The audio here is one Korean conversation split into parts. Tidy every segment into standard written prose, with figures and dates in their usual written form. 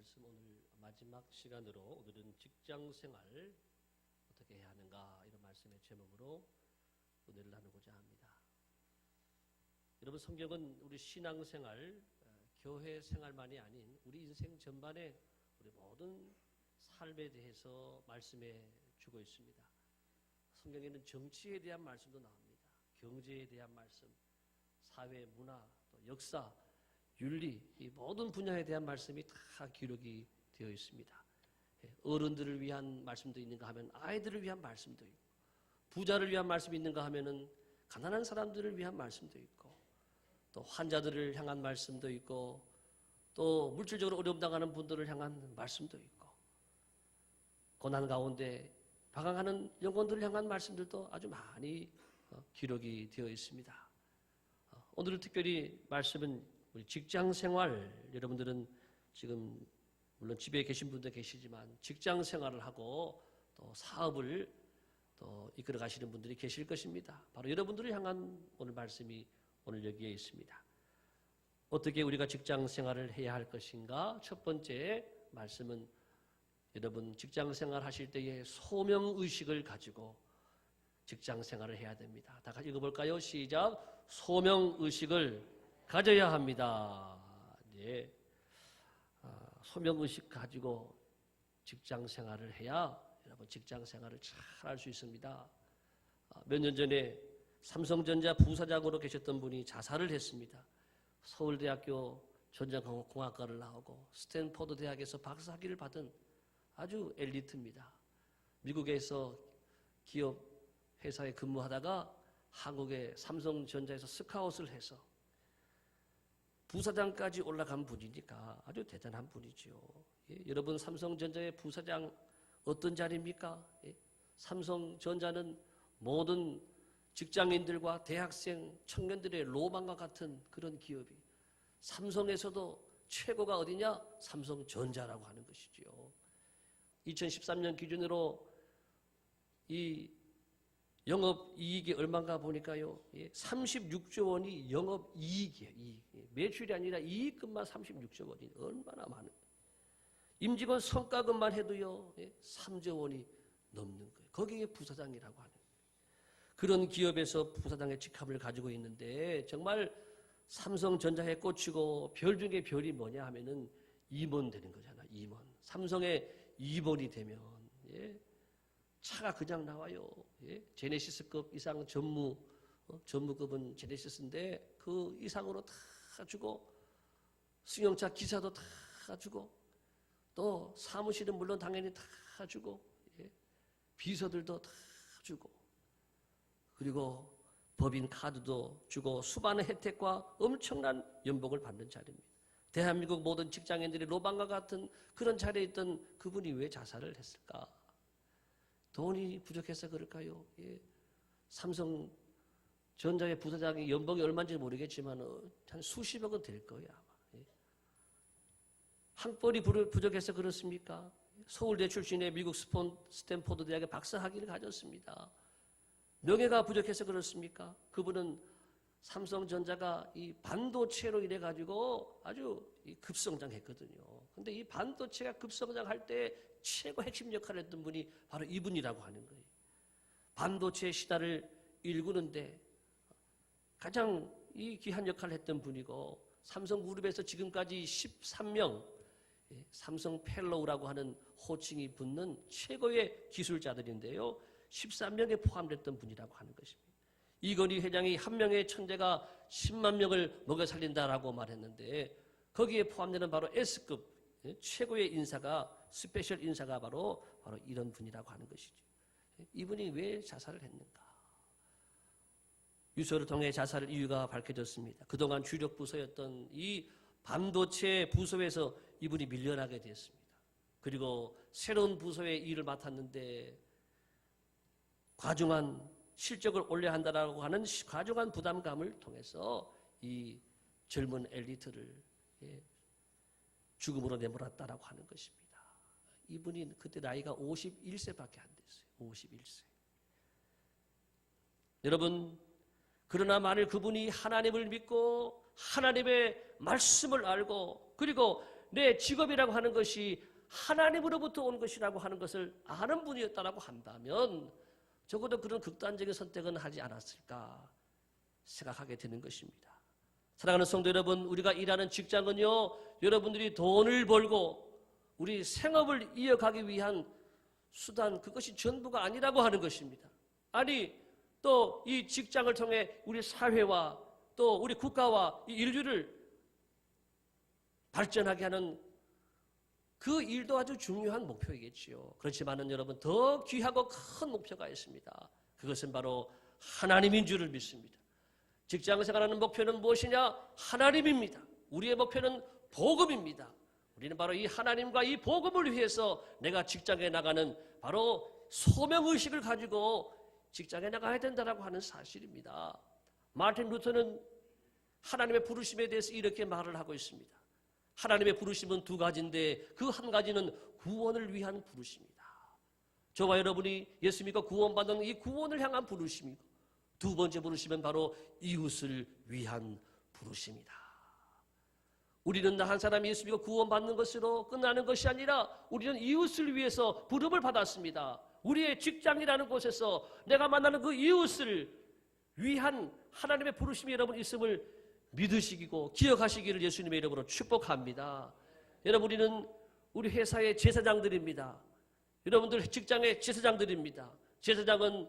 말씀 오늘 마지막 시간으로 오늘은 직장 생활 어떻게 해야 하는가 이런 말씀의 제목으로 은혜를 나누고자 합니다. 여러분 성경은 우리 신앙생활, 교회 생활만이 아닌 우리 인생 전반에 우리 모든 삶에 대해서 말씀해 주고 있습니다. 성경에는 정치에 대한 말씀도 나옵니다. 경제에 대한 말씀, 사회, 문화, 또 역사, 윤리, 이 모든 분야에 대한 말씀이 다 기록이 되어 있습니다. 어른들을 위한 말씀도 있는가 하면 아이들을 위한 말씀도 있고, 부자를 위한 말씀이 있는가 하면은 가난한 사람들을 위한 말씀도 있고, 또 환자들을 향한 말씀도 있고, 또 물질적으로 어려움 당하는 분들을 향한 말씀도 있고, 고난 가운데 방황하는 영혼들을 향한 말씀들도 아주 많이 기록이 되어 있습니다. 오늘 특별히 말씀은 우리 직장 생활, 여러분들은 지금 물론 집에 계신 분도 계시지만 직장 생활을 하고 또 사업을 또 이끌어 가시는 분들이 계실 것입니다. 바로 여러분들을 향한 오늘 말씀이 오늘 여기에 있습니다. 어떻게 우리가 직장 생활을 해야 할 것인가? 첫 번째 말씀은 여러분 직장 생활 하실 때에 소명의식을 가지고 직장 생활을 해야 됩니다. 다 같이 읽어볼까요? 시작. 소명의식을 가져야 합니다. 네. 소명의식 가지고 직장 생활을 해야 여러분 직장 생활을 잘 할 수 있습니다. 몇 년 전에 삼성전자 부사장으로 계셨던 분이 자살을 했습니다. 서울대학교 전자공학과를 나오고 스탠포드 대학에서 박사학위를 받은 아주 엘리트입니다. 미국에서 기업 회사에 근무하다가 한국의 삼성전자에서 스카웃을 해서 부사장까지 올라간 분이니까 아주 대단한 분이죠. 예, 여러분 삼성전자의 부사장 어떤 자리입니까? 예, 삼성전자는 모든 직장인들과 대학생, 청년들의 로망과 같은 그런 기업이 삼성에서도 최고가 어디냐? 삼성전자라고 하는 것이죠. 2013년 기준으로 이 영업이익이 얼마인가 보니까요. 36조 원이 영업이익이에요. 이익. 매출이 아니라 이익금만 36조 원이 얼마나 많은 거예요. 임직원 성과금만 해도요. 3조 원이 넘는 거예요. 거기에 부사장이라고 하는 거예요. 그런 기업에서 부사장의 직함을 가지고 있는데 정말 삼성전자에 꽂히고 별 중에 별이 뭐냐 하면은 임원 되는 거잖아. 임원. 삼성의 임원이 되면 차가 그냥 나와요. 제네시스급 이상 전무급은 제네시스인데 그 이상으로 다 주고 승용차 기사도 다 주고 또 사무실은 물론 당연히 다 주고 비서들도 다 주고 그리고 법인 카드도 주고 수많은 혜택과 엄청난 연봉을 받는 자리입니다. 대한민국 모든 직장인들이 로망과 같은 그런 자리에 있던 그분이 왜 자살을 했을까? 돈이 부족해서 그럴까요? 삼성전자의 부사장이 연봉이 얼마인지 모르겠지만 한 수십억은 될 거예요. 아마. 학벌이 부족해서 그렇습니까? 서울대 출신의 미국 스탠포드 대학의 박사학위를 가졌습니다. 명예가 부족해서 그렇습니까? 그분은 삼성전자가 이 반도체로 인해 가지고 아주 급성장했거든요. 근데 이 반도체가 급성장할 때 최고 핵심 역할을 했던 분이 바로 이분이라고 하는 거예요. 반도체 시대를 일구는데 가장 이 귀한 역할을 했던 분이고 삼성그룹에서 지금까지 13명 삼성 펠로우라고 하는 호칭이 붙는 최고의 기술자들인데요. 13명에 포함됐던 분이라고 하는 것입니다. 이건희 회장이 한 명의 천재가 10만 명을 먹여 살린다라고 말했는데 거기에 포함되는 바로 S급 최고의 인사가 스페셜 인사가 바로 이런 분이라고 하는 것이죠. 이분이 왜 자살을 했는가? 유서를 통해 자살 이유가 밝혀졌습니다. 그동안 주력 부서였던 이 반도체 부서에서 이분이 밀려나게 됐습니다. 그리고 새로운 부서의 일을 맡았는데 과중한 실적을 올려야 한다라고 하는 과중한 부담감을 통해서 이 젊은 엘리트를 죽음으로 내몰았다라고 하는 것입니다. 이분이 그때 나이가 51세밖에 안 됐어요. 51세. 여러분, 그러나 만일 그분이 하나님을 믿고 하나님의 말씀을 알고 그리고 내 직업이라고 하는 것이 하나님으로부터 온 것이라고 하는 것을 아는 분이었다라고 한다면 적어도 그런 극단적인 선택은 하지 않았을까 생각하게 되는 것입니다. 사랑하는 성도 여러분, 우리가 일하는 직장은요, 여러분들이 돈을 벌고 우리 생업을 이어가기 위한 수단, 그것이 전부가 아니라고 하는 것입니다. 아니, 또 이 직장을 통해 우리 사회와 또 우리 국가와 이 인류를 발전하게 하는 그 일도 아주 중요한 목표이겠지요. 그렇지만은 여러분, 더 귀하고 큰 목표가 있습니다. 그것은 바로 하나님인 줄을 믿습니다. 직장 생활하는 목표는 무엇이냐? 하나님입니다. 우리의 목표는 복음입니다. 우리는 바로 이 하나님과 이 복음을 위해서 내가 직장에 나가는 바로 소명의식을 가지고 직장에 나가야 된다고 하는 사실입니다. 마틴 루터는 하나님의 부르심에 대해서 이렇게 말을 하고 있습니다. 하나님의 부르심은 두 가지인데 그 한 가지는 구원을 위한 부르심이다. 저와 여러분이 예수 믿고 구원받는 이 구원을 향한 부르심이고, 두 번째 부르심은 바로 이웃을 위한 부르심이다. 우리는 나 한 사람이 예수 믿고 구원받는 것으로 끝나는 것이 아니라 우리는 이웃을 위해서 부름을 받았습니다. 우리의 직장이라는 곳에서 내가 만나는 그 이웃을 위한 하나님의 부르심이 여러분 있음을 믿으시고 기억하시기를 예수님의 이름으로 축복합니다. 여러분, 우리는 우리 회사의 제사장들입니다. 여러분들 직장의 제사장들입니다. 제사장은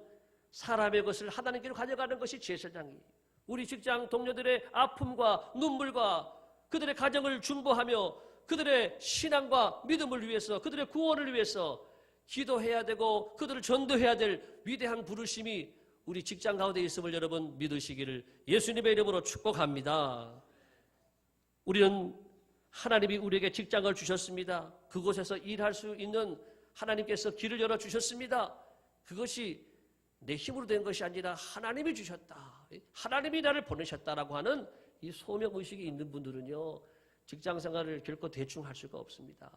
사람의 것을 하나님께로 가져가는 것이 제사장이에요. 우리 직장 동료들의 아픔과 눈물과 그들의 가정을 중보하며 그들의 신앙과 믿음을 위해서, 그들의 구원을 위해서 기도해야 되고 그들을 전도해야 될 위대한 부르심이 우리 직장 가운데 있음을 여러분 믿으시기를 예수님의 이름으로 축복합니다. 우리는 하나님이 우리에게 직장을 주셨습니다. 그곳에서 일할 수 있는 하나님께서 길을 열어주셨습니다. 그것이 내 힘으로 된 것이 아니라 하나님이 주셨다. 하나님이 나를 보내셨다라고 하는 이 소명의식이 있는 분들은요, 직장생활을 결코 대충 할 수가 없습니다.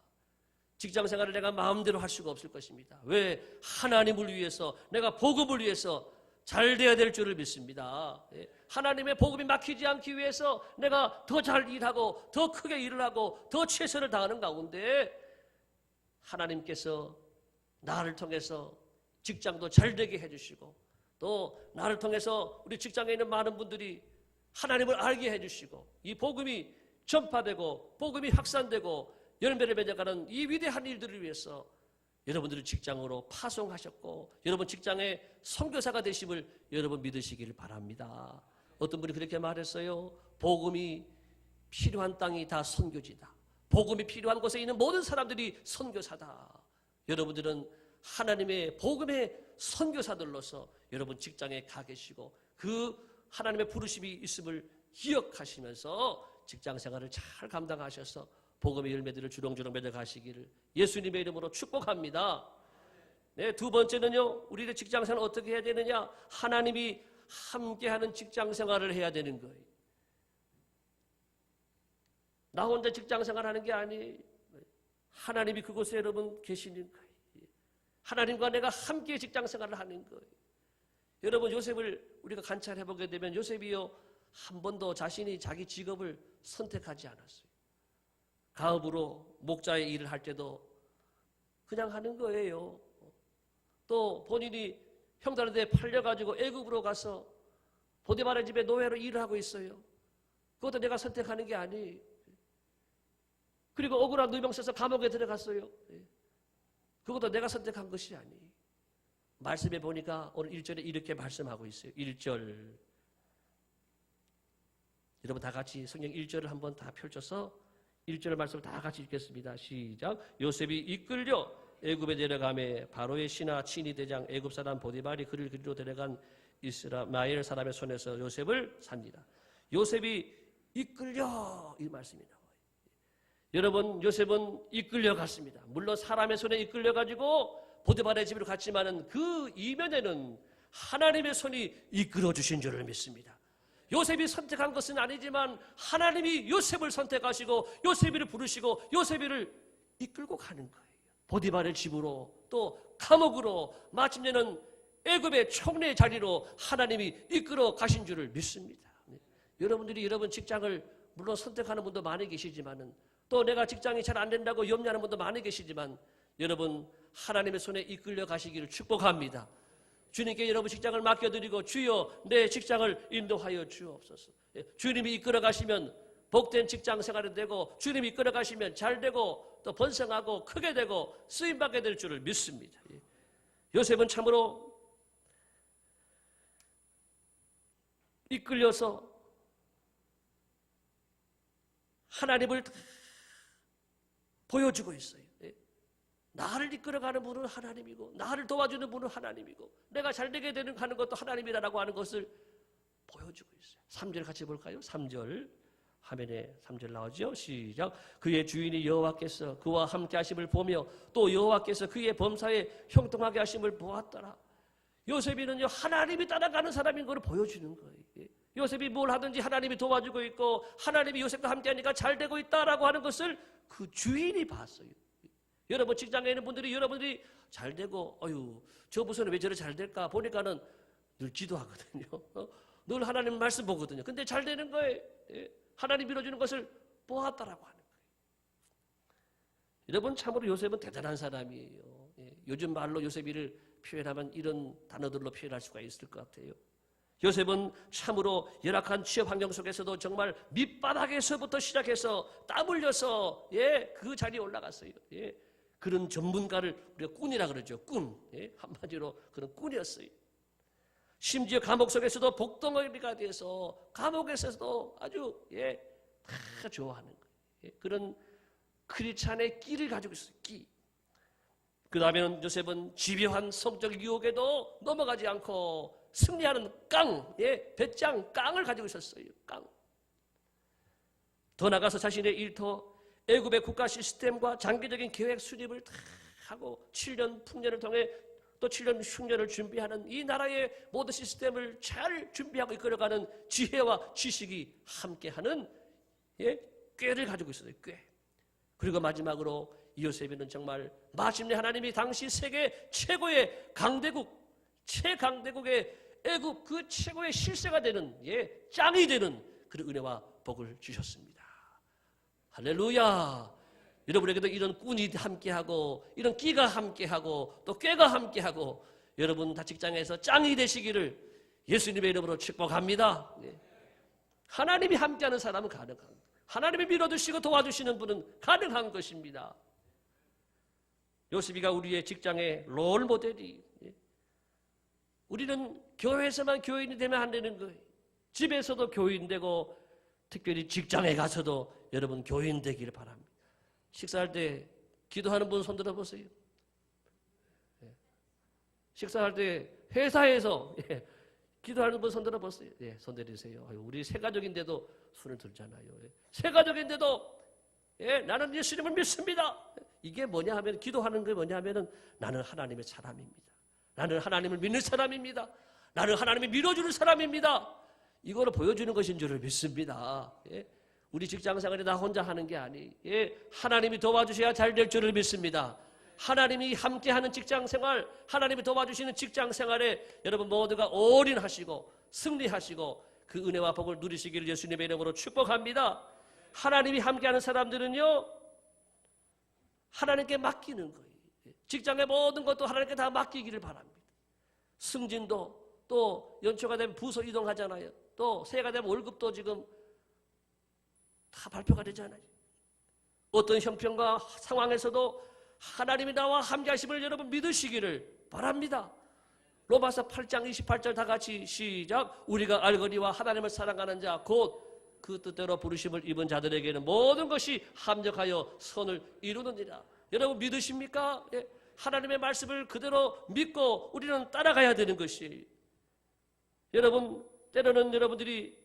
직장생활을 내가 마음대로 할 수가 없을 것입니다. 왜? 하나님을 위해서, 내가 복음을 위해서 잘 돼야 될 줄을 믿습니다. 하나님의 복음이 막히지 않기 위해서 내가 더 잘 일하고 더 크게 일을 하고 더 최선을 다하는 가운데 하나님께서 나를 통해서 직장도 잘 되게 해주시고 또 나를 통해서 우리 직장에 있는 많은 분들이 하나님을 알게 해주시고 이 복음이 전파되고 복음이 확산되고 열매를 맺어가는 이 위대한 일들을 위해서 여러분들을 직장으로 파송하셨고 여러분 직장의 선교사가 되심을 여러분 믿으시기를 바랍니다. 어떤 분이 그렇게 말했어요. 복음이 필요한 땅이 다 선교지다. 복음이 필요한 곳에 있는 모든 사람들이 선교사다. 여러분들은 하나님의 복음의 선교사들로서 여러분 직장에 가 계시고 그 하나님의 부르심이 있음을 기억하시면서 직장 생활을 잘 감당하셔서 복음의 열매들을 주렁주렁 맺어가시기를 예수님의 이름으로 축복합니다. 네, 두 번째는요, 우리의 직장 생활을 어떻게 해야 되느냐? 하나님이 함께하는 직장 생활을 해야 되는 거예요. 나 혼자 직장 생활하는 게 아니에요. 하나님이 그곳에 여러분 계시는 거예요. 하나님과 내가 함께 직장 생활을 하는 거예요. 여러분, 요셉을 우리가 관찰해 보게 되면 요셉이요, 한 번도 자신이 자기 직업을 선택하지 않았어요. 가업으로 목자의 일을 할 때도 그냥 하는 거예요. 또 본인이 형들한테 팔려가지고 애굽으로 가서 보디발의 집에 노예로 일을 하고 있어요. 그것도 내가 선택하는 게 아니에요. 그리고 억울한 누명 써서 감옥에 들어갔어요. 그것도 내가 선택한 것이 아니에요. 말씀해 보니까 오늘 1절에 이렇게 말씀하고 있어요. 1절. 여러분 다 같이 성경 1절을 한번 다 펼쳐서 1절 말씀을 다 같이 읽겠습니다. 시작. 요셉이 이끌려 애굽에 데려가매 바로의 신하 친위 대장 애굽 사람 보디발이 그를 그리로 데려간 이스라엘 사람의 손에서 요셉을 삽니다. 요셉이 이끌려 이 말씀이 나와요. 여러분 요셉은 이끌려 갔습니다. 물론 사람의 손에 이끌려 가지고 보디발의 집으로 갔지만은 그 이면에는 하나님의 손이 이끌어 주신 줄을 믿습니다. 요셉이 선택한 것은 아니지만 하나님이 요셉을 선택하시고 요셉이를 부르시고 요셉이를 이끌고 가는 거예요. 보디발의 집으로 또 감옥으로 마침내는 애굽의 총리의 자리로 하나님이 이끌어 가신 줄을 믿습니다. 여러분들이 여러분 직장을 물론 선택하는 분도 많이 계시지만은 또 내가 직장이 잘 안 된다고 염려하는 분도 많이 계시지만 여러분 하나님의 손에 이끌려 가시기를 축복합니다. 주님께 여러분 직장을 맡겨드리고 주여 내 직장을 인도하여 주옵소서. 주님이 이끌어 가시면 복된 직장 생활이 되고 주님이 이끌어 가시면 잘 되고 또 번성하고 크게 되고 쓰임받게 될 줄을 믿습니다. 요셉은 참으로 이끌려서 하나님을 보여주고 있어요. 나를 이끌어가는 분은 하나님이고 나를 도와주는 분은 하나님이고 내가 잘되게 되는 하는 것도 하나님이라고 하는 것을 보여주고 있어요. 3절 같이 볼까요? 3절 화면에 3절 나오죠. 시작. 그의 주인이 여호와께서 그와 함께 하심을 보며 또 여호와께서 그의 범사에 형통하게 하심을 보았더라. 요셉이는요 하나님이 따라가는 사람인 걸 보여주는 거예요. 요셉이 뭘 하든지 하나님이 도와주고 있고 하나님이 요셉과 함께하니까 잘 되고 있다라고 하는 것을 그 주인이 봤어요. 여러분 직장에 있는 분들이 여러분들이 잘 되고 저 부서는 왜 저래 잘 될까 보니까는 늘 기도하거든요. 늘 하나님 말씀 보거든요. 근데 잘 되는 거예요. 하나님 밀어주는 것을 보았다라고 하는 거예요. 여러분 참으로 요셉은 대단한 사람이에요. 요즘 말로 요셉이를 표현하면 이런 단어들로 표현할 수가 있을 것 같아요. 요셉은 참으로 열악한 취업 환경 속에서도 정말 밑바닥에서부터 시작해서 땀 흘려서 그 자리에 올라갔어요. 그런 전문가를 우리가 꾼이라 그러죠. 꾼. 한마디로 그런 꾼이었어요. 심지어 감옥 속에서도 복덩어리가 돼서 감옥에서도 아주 다 좋아하는 거예요. 그런 크리스찬의 끼를 가지고 있어요. 끼. 그 다음에는 요셉은 집요한 성적 유혹에도 넘어가지 않고 승리하는 깡, 배짱, 깡을 가지고 있었어요. 깡. 더 나가서 자신의 일터 애굽의 국가 시스템과 장기적인 계획 수립을 다 하고 7년 풍년을 통해 또 7년 흉년을 준비하는 이 나라의 모든 시스템을 잘 준비하고 이끌어가는 지혜와 지식이 함께하는 꾀를 가지고 있어요. 꾀. 그리고 마지막으로 요셉이는 정말 마침내 하나님이 당시 세계 최고의 강대국, 최강대국의 애굽 그 최고의 실세가 되는 짱이 되는 그런 은혜와 복을 주셨습니다. 할렐루야. 여러분에게도 이런 꾼이 함께하고 이런 끼가 함께하고 또 꾀가 함께하고 여러분 다 직장에서 짱이 되시기를 예수님의 이름으로 축복합니다. 하나님이 함께하는 사람은 가능합니다. 하나님이 밀어주시고 도와주시는 분은 가능한 것입니다. 요셉이가 우리의 직장의 롤 모델이. 우리는 교회에서만 교인이 되면 안 되는 거예요. 집에서도 교인 되고 특별히 직장에 가서도 여러분 교인 되기를 바랍니다. 식사할 때 기도하는 분 손 들어보세요. 식사할 때 회사에서 기도하는 분 손 들어보세요. 손 들으세요. 우리 새 가족인데도 손을 들잖아요. 새 가족인데도 나는 예수님을 믿습니다. 이게 뭐냐 하면 기도하는 게 뭐냐 하면은 나는 하나님의 사람입니다. 나는 하나님을 믿는 사람입니다. 나는 하나님이 밀어주는 사람입니다. 이거를 보여주는 것인 줄을 믿습니다. 우리 직장생활이 나 혼자 하는 게 아니. 하나님이 도와주셔야 잘 될 줄을 믿습니다. 하나님이 함께하는 직장생활, 하나님이 도와주시는 직장생활에 여러분 모두가 올인하시고 승리하시고 그 은혜와 복을 누리시기를 예수님의 이름으로 축복합니다. 하나님이 함께하는 사람들은요 하나님께 맡기는 거예요. 직장의 모든 것도 하나님께 다 맡기기를 바랍니다. 승진도 또 연초가 되면 부서 이동하잖아요. 또 새해가 되면 월급도 지금 다 발표가 되잖아요. 어떤 형편과 상황에서도 하나님이 나와 함께하심을 여러분 믿으시기를 바랍니다. 로마서 8장 28절 다 같이 시작. 우리가 알거니와 하나님을 사랑하는 자 곧 그 뜻대로 부르심을 입은 자들에게는 모든 것이 합력하여 선을 이루느니라. 여러분 믿으십니까? 하나님의 말씀을 그대로 믿고 우리는 따라가야 되는 것이에요. 여러분 때로는 여러분들이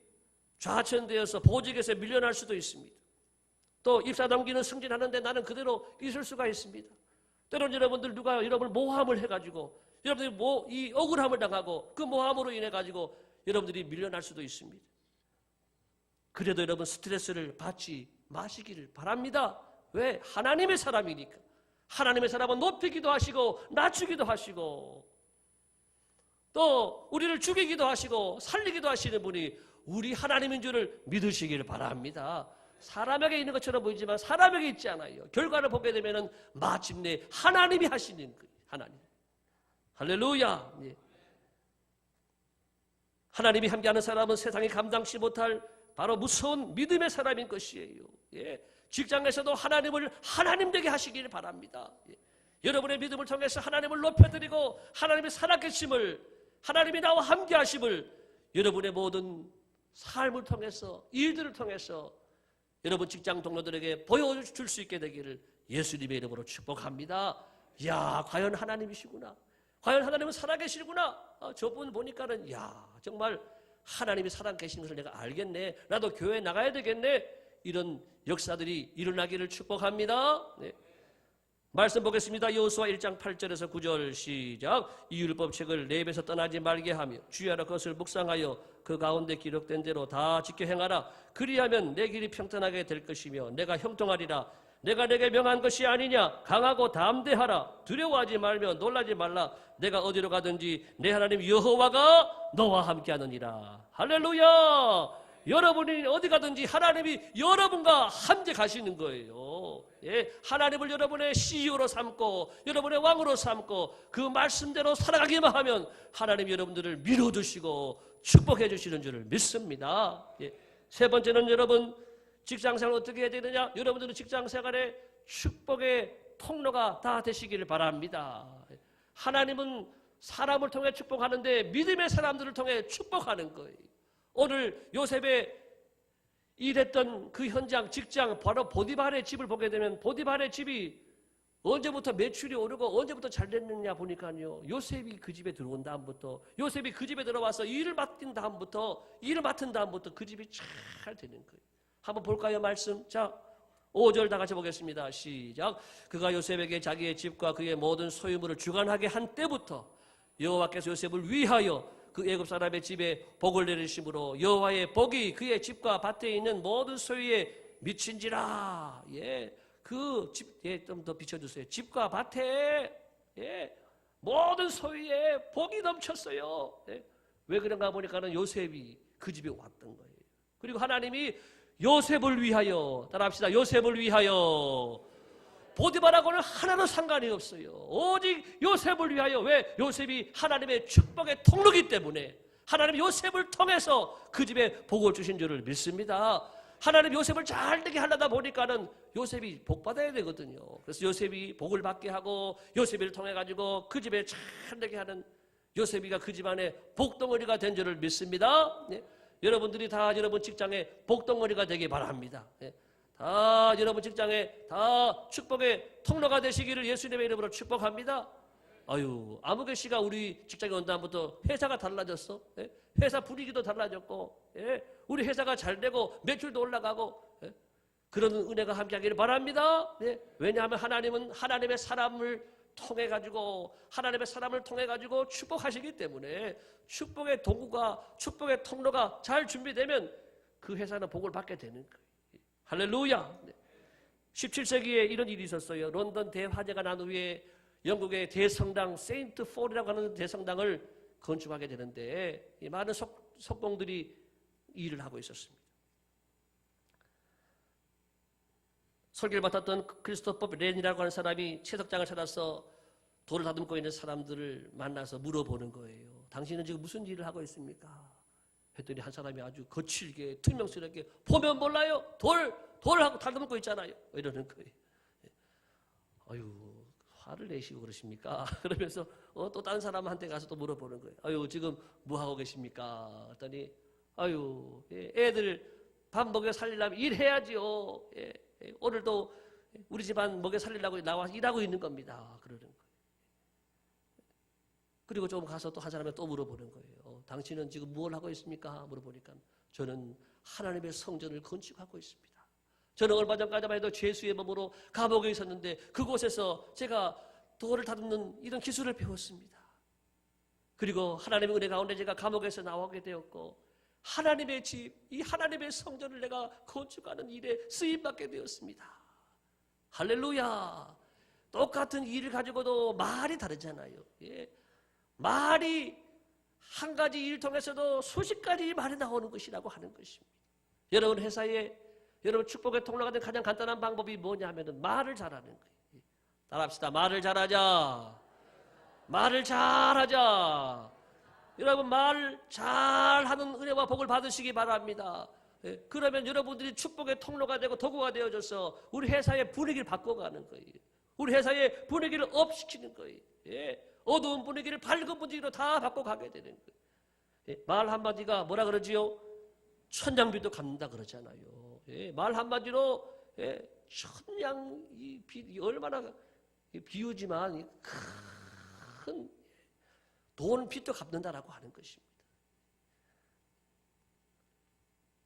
좌천되어서 보직에서 밀려날 수도 있습니다. 또 입사 넘기는 승진하는데 나는 그대로 있을 수가 있습니다. 때로는 여러분들 누가 여러분을 모함을 해가지고 여러분들이 이 억울함을 당하고 그 모함으로 인해 가지고 여러분들이 밀려날 수도 있습니다. 그래도 여러분 스트레스를 받지 마시기를 바랍니다. 왜? 하나님의 사람이니까. 하나님의 사람은 높이기도 하시고 낮추기도 하시고 또 우리를 죽이기도 하시고 살리기도 하시는 분이 우리 하나님인 줄을 믿으시기를 바랍니다. 사람에게 있는 것처럼 보이지만 사람에게 있지 않아요. 결과를 보게 되면은 마침내 하나님이 하시는 거예요. 하나님. 할렐루야. 예. 하나님이 함께하는 사람은 세상이 감당치 못할 바로 무서운 믿음의 사람인 것이에요. 예. 직장에서도 하나님을 하나님 되게 하시길 바랍니다. 예. 여러분의 믿음을 통해서 하나님을 높여드리고 하나님의 살아계심을, 하나님이 나와 함께 하심을 여러분의 모든 삶을 통해서, 일들을 통해서 여러분 직장 동료들에게 보여줄 수 있게 되기를 예수님의 이름으로 축복합니다. 야, 과연 하나님이시구나. 과연 하나님은 살아계시구나. 저분 보니까는 정말 하나님이 살아계신 것을 내가 알겠네. 나도 교회에 나가야 되겠네. 이런 역사들이 일어나기를 축복합니다. 네. 말씀 보겠습니다. 여호수아 1장 8절에서 9절 시작. 이 율법책을 내 입에서 떠나지 말게 하며 주의하라 그것을 묵상하여 그 가운데 기록된 대로 다 지켜 행하라. 그리하면 내 길이 평탄하게 될 것이며 내가 형통하리라. 내가 내게 명한 것이 아니냐. 강하고 담대하라. 두려워하지 말며 놀라지 말라. 내가 어디로 가든지 내 하나님 여호와가 너와 함께하느니라. 할렐루야. 여러분이 어디 가든지 하나님이 여러분과 함께 가시는 거예요. 예, 하나님을 여러분의 CEO로 삼고 여러분의 왕으로 삼고 그 말씀대로 살아가기만 하면 하나님이 여러분들을 밀어주시고 축복해 주시는 줄을 믿습니다. 예, 세 번째는 여러분 직장생활 어떻게 해야 되느냐. 여러분들은 직장생활에 축복의 통로가 다 되시기를 바랍니다. 하나님은 사람을 통해 축복하는데 믿음의 사람들을 통해 축복하는 거예요. 오늘 요셉의 일했던 그 현장, 직장, 바로 보디발의 집을 보게 되면 보디발의 집이 언제부터 매출이 오르고 언제부터 잘 됐느냐 보니까요. 요셉이 그 집에 들어온 다음부터, 요셉이 그 집에 들어와서 일을 맡은 다음부터 그 집이 잘 되는 거예요. 한번 볼까요, 말씀? 자, 5절 다 같이 보겠습니다. 시작. 그가 요셉에게 자기의 집과 그의 모든 소유물을 주관하게 한 때부터 여호와께서 요셉을 위하여 그 애굽 사람의 집에 복을 내리심으로 여호와의 복이 그의 집과 밭에 있는 모든 소유에 미친지라. 예, 그 집, 예, 좀 더 비춰주세요. 집과 밭에, 예, 모든 소유에 복이 넘쳤어요. 예, 왜 그런가 보니까는 요셉이 그 집에 왔던 거예요. 그리고 하나님이 요셉을 위하여, 따라합시다. 요셉을 위하여. 보디발하고는 하나도 상관이 없어요. 오직 요셉을 위하여. 왜? 요셉이 하나님의 축복의 통로이기 때문에 하나님 요셉을 통해서 그 집에 복을 주신 줄을 믿습니다. 하나님 요셉을 잘 되게 하려다 보니까는 요셉이 복 받아야 되거든요. 그래서 요셉이 복을 받게 하고 요셉을 통해 가지고 그 집에 잘 되게 하는 요셉이가 그 집안에 복덩어리가 된 줄을 믿습니다. 네. 여러분들이 다 여러분 직장에 복덩어리가 되기 바랍니다. 네. 다 여러분 직장에 다 축복의 통로가 되시기를 예수님의 이름으로 축복합니다. 아유, 아무개 씨가 우리 직장에 온 다음부터 회사가 달라졌어. 예? 회사 분위기도 달라졌고, 예? 우리 회사가 잘 되고 매출도 올라가고, 예? 그런 은혜가 함께하기를 바랍니다. 예? 왜냐하면 하나님은 하나님의 사람을 통해 가지고 축복하시기 때문에 축복의 도구가, 축복의 통로가 잘 준비되면 그 회사는 복을 받게 되는 거예요. 할렐루야. 17세기에 이런 일이 있었어요. 런던 대화재가 난 후에 영국의 대성당 세인트 폴이라고 하는 대성당을 건축하게 되는데 많은 석공들이 일을 하고 있었습니다. 설계를 맡았던 크리스토퍼 렌이라고 하는 사람이 채석장을 찾아서 돌을 다듬고 있는 사람들을 만나서 물어보는 거예요. 당신은 지금 무슨 일을 하고 있습니까? 했더니 한 사람이 아주 거칠게 퉁명스럽게 보면 몰라요. 돌하고 다듬고 있잖아요. 이러는 거예요. 아유, 화를 내시고 그러십니까? 그러면서 또 다른 사람한테 가서 또 물어보는 거예요. 아유, 지금 뭐 하고 계십니까? 했더니 아유, 애들 밥 먹여 살리려면 일해야지요. 오늘도 우리 집안 먹여 살리려고 나와서 일하고 있는 겁니다. 그러는 거예요. 그리고 좀 가서 또 한 사람이 또 물어보는 거예요. 당신은 지금 뭘 하고 있습니까? 물어보니까 저는 하나님의 성전을 건축하고 있습니다. 저는 얼마 전까지만 해도 죄수의 몸으로 감옥에 있었는데 그곳에서 제가 돌을 다듬는 이런 기술을 배웠습니다. 그리고 하나님의 은혜 가운데 제가 감옥에서 나오게 되었고 하나님의 집, 이 하나님의 성전을 내가 건축하는 일에 쓰임받게 되었습니다. 할렐루야. 똑같은 일을 가지고도 말이 다르잖아요. 예. 말이 한 가지 일 통해서도 수십 가지 말이 나오는 것이라고 하는 것입니다. 여러분 회사에 여러분 축복의 통로가 된 가장 간단한 방법이 뭐냐면은 말을 잘하는 거예요. 따라합시다. 말을 잘하자. 말을 잘하자. 여러분 말 잘하는 은혜와 복을 받으시기 바랍니다. 그러면 여러분들이 축복의 통로가 되고 도구가 되어져서 우리 회사의 분위기를 바꿔가는 거예요. 우리 회사의 분위기를 업시키는 거예요. 어두운 분위기를 밝은 분위기로 다 바꿔가게 되는 거예요. 말 한마디가 뭐라 그러지요? 천냥비도 갚는다 그러잖아요. 말 한마디로 천냥 얼마나 비유지만 큰 돈 빚도 갚는다라고 하는 것입니다.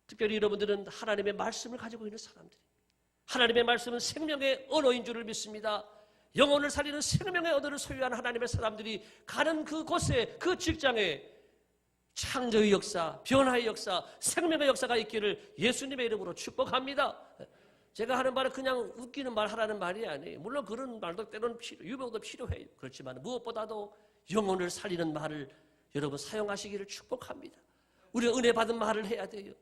특별히 여러분들은 하나님의 말씀을 가지고 있는 사람들입니다. 하나님의 말씀은 생명의 언어인 줄을 믿습니다. 영혼을 살리는 생명의 언어를 소유한 하나님의 사람들이 가는 그곳에, 그 직장에 창조의 역사, 변화의 역사, 생명의 역사가 있기를 예수님의 이름으로 축복합니다. 제가 하는 말은 그냥 웃기는 말 하라는 말이 아니에요. 물론 그런 말도 때로는 유명도 필요해요. 그렇지만 무엇보다도 영혼을 살리는 말을 여러분 사용하시기를 축복합니다. 우리가 은혜 받은 말을 해야 돼요.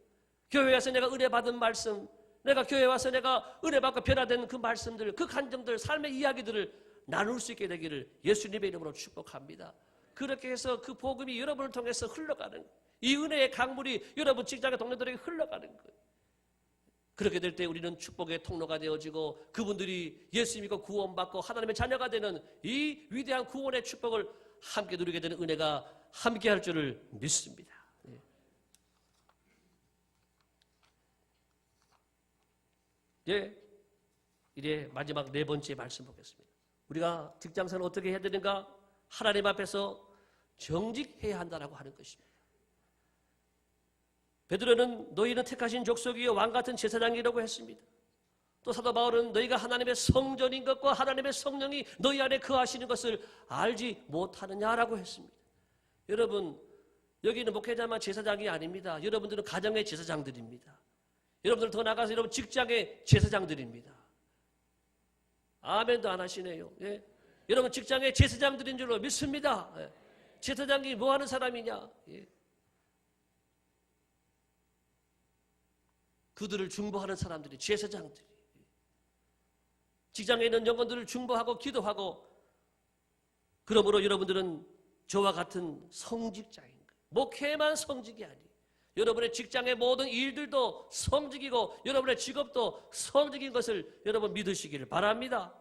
교회에 와서 내가 은혜 받은 말씀, 내가 교회에 와서 내가 은혜 받고 변화된 그 말씀들, 그 간증들, 삶의 이야기들을 나눌 수 있게 되기를 예수님의 이름으로 축복합니다. 그렇게 해서 그 복음이 여러분을 통해서 흘러가는, 이 은혜의 강물이 여러분 직장의 동료들에게 흘러가는 거예요. 그렇게 될 때 우리는 축복의 통로가 되어지고 그분들이 예수 믿고 구원받고 하나님의 자녀가 되는 이 위대한 구원의 축복을 함께 누리게 되는 은혜가 함께 할 줄을 믿습니다. 이제 마지막 네 번째 말씀 보겠습니다. 우리가 직장생활 어떻게 해야 되는가? 하나님 앞에서 정직해야 한다라고 하는 것입니다. 베드로는 너희는 택하신 족속이요 왕같은 제사장이라고 했습니다. 또 사도 바울은 너희가 하나님의 성전인 것과 하나님의 성령이 너희 안에 거하시는 것을 알지 못하느냐라고 했습니다. 여러분 여기는 목회자만 제사장이 아닙니다. 여러분들은 가정의 제사장들입니다. 여러분들 더 나가서 여러분 직장의 제사장들입니다. 아멘도 안 하시네요. 여러분 직장의 제사장들인 줄로 믿습니다. 제사장이 뭐 하는 사람이냐? 그들을 중보하는 사람들이 제사장들이. 직장에 있는 영혼들을 중보하고 기도하고, 그러므로 여러분들은 저와 같은 성직자인 거예요. 목회만 성직이 아니에요. 여러분의 직장의 모든 일들도 성직이고 여러분의 직업도 성직인 것을 여러분 믿으시기를 바랍니다.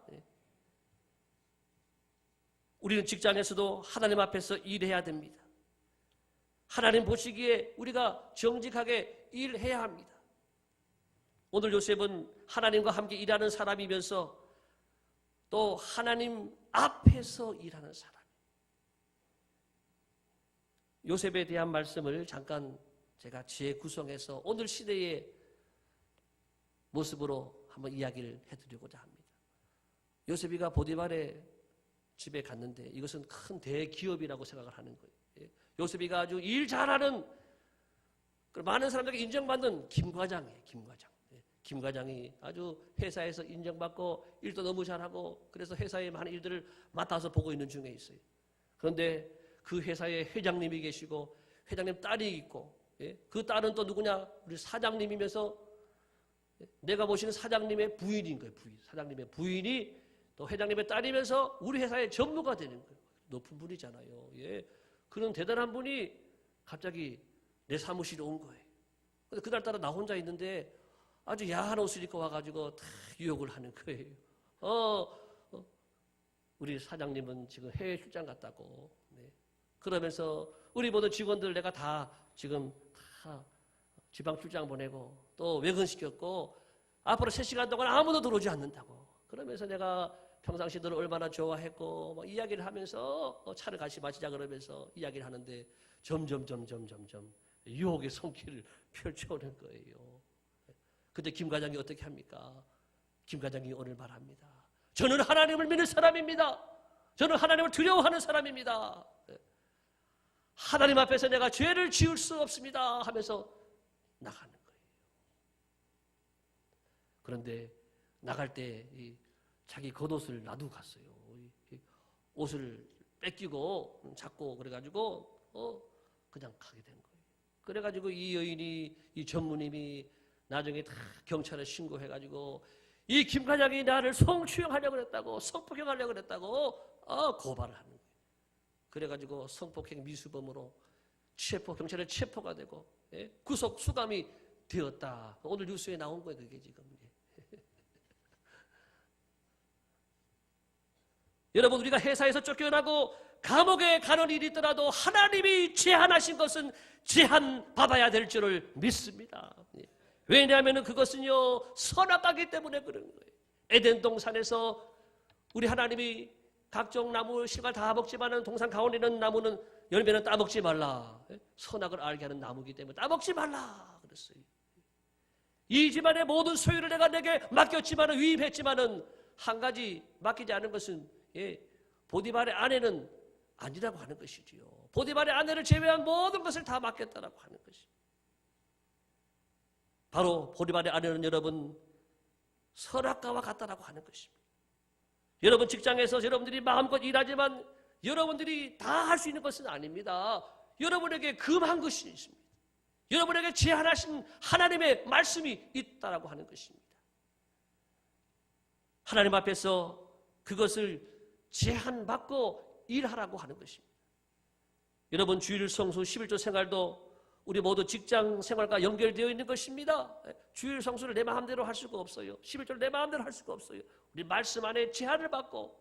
우리는 직장에서도 하나님 앞에서 일해야 됩니다. 하나님 보시기에 우리가 정직하게 일해야 합니다. 오늘 요셉은 하나님과 함께 일하는 사람이면서 또 하나님 앞에서 일하는 사람. 요셉에 대한 말씀을 잠깐 제가 재구성해서 오늘 시대의 모습으로 한번 이야기를 해드리고자 합니다. 요셉이가 보디발의 집에 갔는데 이것은 큰 대기업이라고 생각을 하는 거예요. 요셉이가 아주 일 잘하는, 많은 사람들에게 인정받는 김과장이에요. 김과장이 아주 회사에서 인정받고 일도 너무 잘하고 그래서 회사의 많은 일들을 맡아서 보고 있는 중에 있어요. 그런데 그 회사에 회장님이 계시고 회장님 딸이 있고, 그 딸은 또 누구냐? 우리 사장님이면서 내가 모시는 사장님의 부인인 거예요. 사장님의 부인이 또 회장님의 딸이면서 우리 회사의 전무가 되는 거예요. 높은 분이잖아요. 그런 대단한 분이 갑자기 내 사무실에 온 거예요. 근데 그날따라 나 혼자 있는데 아주 야한 옷을 입고 와가지고 다 유혹을 하는 거예요. 우리 사장님은 지금 해외 출장 갔다고. 그러면서 우리 모든 직원들 내가 다 지금 다 지방 출장 보내고 또 외근시켰고 앞으로 3시간 동안 아무도 들어오지 않는다고. 그러면서 내가 평상시 너를 얼마나 좋아했고 뭐 이야기를 하면서 차를 같이 마시자 그러면서 이야기를 하는데 점점 유혹의 손길을 펼쳐오는 거예요. 그때 김 과장이 어떻게 합니까? 김 과장이 오늘 말합니다. 저는 하나님을 믿는 사람입니다. 저는 하나님을 두려워하는 사람입니다. 하나님 앞에서 내가 죄를 지을 수 없습니다 하면서 나가는 거예요. 그런데 나갈 때 자기 겉옷을 놔두고 갔어요. 옷을 뺏기고 잡고 그래가지고 그냥 가게 된 거예요. 그래가지고 이 여인이, 이 전무님이 나중에 다 경찰에 신고해가지고 이 김 과장이 나를 성추행하려고 그랬다고, 성폭행하려고 그랬다고 고발을 하는 거예요. 그래가지고 성폭행 미수범으로 경찰에 체포가 되고 구속 수감이 되었다. 오늘 뉴스에 나온 거예요. 그게 지금. 여러분, 우리가 회사에서 쫓겨나고 감옥에 가는 일이 있더라도 하나님이 제한하신 것은 제한받아야 될 줄을 믿습니다. 왜냐하면 그것은요, 선악과기 때문에 그런 거예요. 에덴 동산에서 우리 하나님이 각종 나무 실과 다 먹지만은 동산 가운데 있는 나무는 열매는 따먹지 말라. 선악을 알게 하는 나무이기 때문에 따먹지 말라 그랬어요. 이 집안의 모든 소유를 내게 맡겼지만은, 위임했지만은 한 가지 맡기지 않은 것은 보디발의 아내는 아니라고 하는 것이지요. 보디발의 아내를 제외한 모든 것을 다 맡겼다라고 하는 것입니다. 바로 보디발의 아내는 여러분 선악과와 같다라고 하는 것입니다. 여러분 직장에서 여러분들이 마음껏 일하지만 여러분들이 다 할 수 있는 것은 아닙니다. 여러분에게 금한 것이 있습니다. 여러분에게 제한하신 하나님의 말씀이 있다라고 하는 것입니다. 하나님 앞에서 그것을 제한받고 일하라고 하는 것입니다. 여러분 주일 성수 11조 생활도 우리 모두 직장 생활과 연결되어 있는 것입니다. 주일 성수를 내 마음대로 할 수가 없어요. 11조를 내 마음대로 할 수가 없어요. 우리 말씀 안에 제한을 받고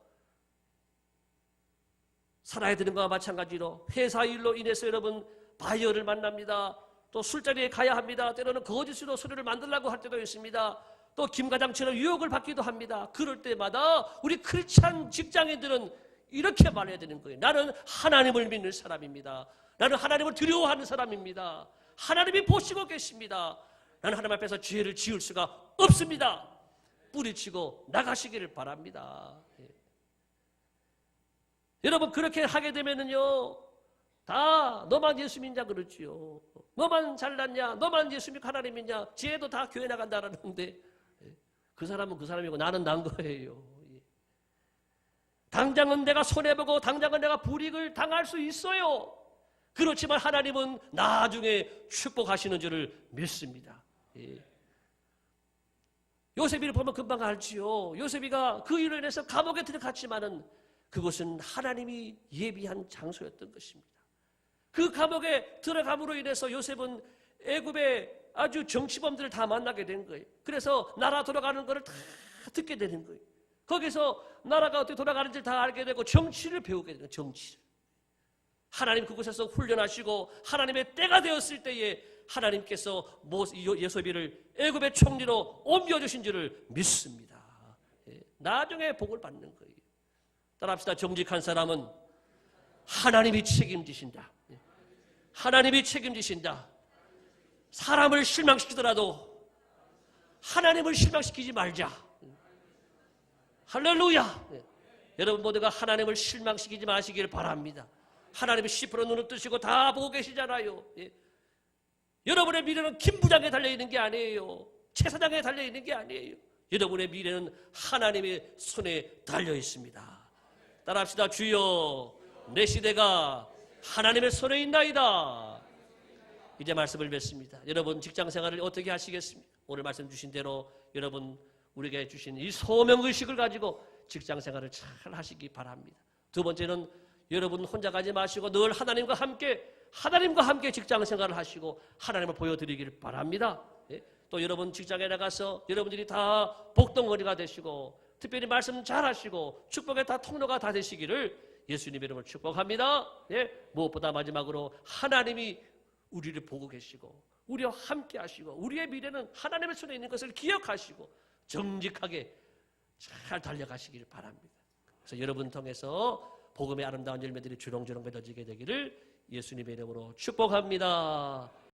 살아야 되는 것과 마찬가지로 회사 일로 인해서 여러분 바이어를 만납니다. 또 술자리에 가야 합니다. 때로는 거짓으로 소리를 만들려고 할 때도 있습니다. 또 김과장처럼 유혹을 받기도 합니다. 그럴 때마다 우리 크리스찬 직장인들은 이렇게 말해야 되는 거예요. 나는 하나님을 믿는 사람입니다. 나는 하나님을 두려워하는 사람입니다. 하나님이 보시고 계십니다. 나는 하나님 앞에서 죄를 지을 수가 없습니다. 뿌리치고 나가시기를 바랍니다. 여러분 그렇게 하게 되면은요, 다 너만 예수 믿냐 그러지요. 너만 잘났냐, 너만 예수 믿고 하나님 믿냐, 쟤도 다 교회 나간다라는데 그 사람은 그 사람이고 나는 난 거예요. 당장은 내가 손해보고 당장은 내가 불이익을 당할 수 있어요. 그렇지만 하나님은 나중에 축복하시는 줄을 믿습니다. 요셉이를 보면 금방 알지요. 요셉이가 그 일로 인해서 감옥에 들어갔지만은 그것은 하나님이 예비한 장소였던 것입니다. 그 감옥에 들어감으로 인해서 요셉은 애굽의 아주 정치범들을 다 만나게 된 거예요. 그래서 나라 돌아가는 것을 다 듣게 되는 거예요. 거기서 나라가 어떻게 돌아가는지 다 알게 되고 정치를 배우게 되는 거예요. 정치를. 하나님 그곳에서 훈련하시고 하나님의 때가 되었을 때에 하나님께서 요셉이를 애굽의 총리로 옮겨주신 줄을 믿습니다. 나중에 복을 받는 거예요. 따라합시다. 정직한 사람은 하나님이 책임지신다. 하나님이 책임지신다. 사람을 실망시키더라도 하나님을 실망시키지 말자. 할렐루야. 여러분 모두가 하나님을 실망시키지 마시길 바랍니다. 하나님이 10% 눈을 뜨시고 다 보고 계시잖아요. 여러분의 미래는 김 부장에 달려있는 게 아니에요. 최 사장에 달려있는 게 아니에요. 여러분의 미래는 하나님의 손에 달려있습니다. 따라합시다. 주여 내 시대가 하나님의 손에 있나이다. 이제 말씀을 맺습니다. 여러분 직장생활을 어떻게 하시겠습니까? 오늘 말씀 주신 대로 여러분 우리에게 주신 이 소명의식을 가지고 직장생활을 잘 하시기 바랍니다. 두 번째는 여러분 혼자 가지 마시고 늘 하나님과 함께 직장생활을 하시고 하나님을 보여드리기를 바랍니다. 또 여러분 직장에 나가서 여러분들이 다 복덩어리가 되시고 특별히 말씀 잘 하시고 축복의 다 통로가 다 되시기를 예수님의 이름으로 축복합니다. 무엇보다 마지막으로 하나님이 우리를 보고 계시고 우리와 함께 하시고 우리의 미래는 하나님의 손에 있는 것을 기억하시고 정직하게 잘 달려가시기를 바랍니다. 그래서 여러분 통해서 복음의 아름다운 열매들이 주렁주렁 맺어지게 되기를 예수님의 이름으로 축복합니다.